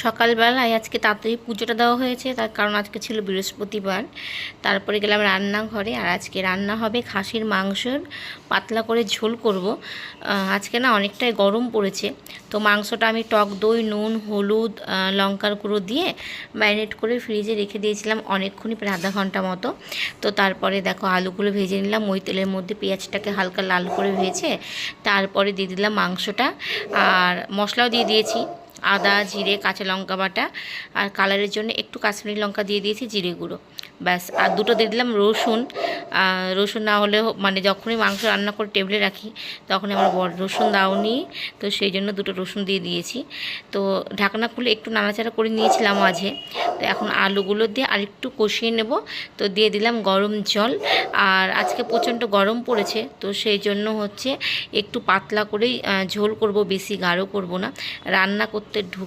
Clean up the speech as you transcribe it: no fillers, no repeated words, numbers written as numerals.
সকালবেলায় আজকে তাড়াতাড়ি পুজোটা দেওয়া হয়েছে, তার কারণ আজকে ছিল বৃহস্পতিবার। তারপরে গেলাম রান্নাঘরে, আর আজকে রান্না হবে খাসির মাংসর পাতলা করে ঝোল করব। আজকে না অনেকটাই গরম পড়েছে, তো মাংসটা আমি টক দই, নুন, হলুদ, লঙ্কার গুঁড়ো দিয়ে ম্যারিনেট করে ফ্রিজে রেখে দিয়েছিলাম অনেকক্ষণই, প্রায় আধা ঘন্টা মতো। তো তারপরে দেখো আলুগুলো ভেজে নিলাম, ওই তেলের মধ্যে পেঁয়াজটাকে হালকা লাল করে ভেজে তারপরে দিয়ে দিলাম মাংসটা, আর মশলাও দিয়ে দিয়েছি, আদা, জিরে, কাঁচা লঙ্কা বাটা, আর কালারের জন্য একটু কাশ্মীরি লঙ্কা দিয়ে দিয়েছি, জিরে গুঁড়ো, ব্যাস। আর দুটো দিয়ে দিলাম রসুন। রসুন না হলেও মানে যখনই মাংস রান্না করে টেবিলে রাখি তখনই আমার বড় রসুন দাওনি, তো সেই জন্য দুটো রসুন দিয়ে দিয়েছি। তো ঢাকনা খুলে একটু নাড়াচাড়া করে নিয়েছিলাম মাঝে। তো এখন আলুগুলো দিয়ে আরেকটু কষিয়ে নেব। তো দিয়ে দিলাম গরম জল, আর আজকে প্রচণ্ড গরম পড়েছে, তো সেই জন্য হচ্ছে একটু পাতলা করেই ঝোল করব, বেশি গাঢ় করব না। রান্না করতে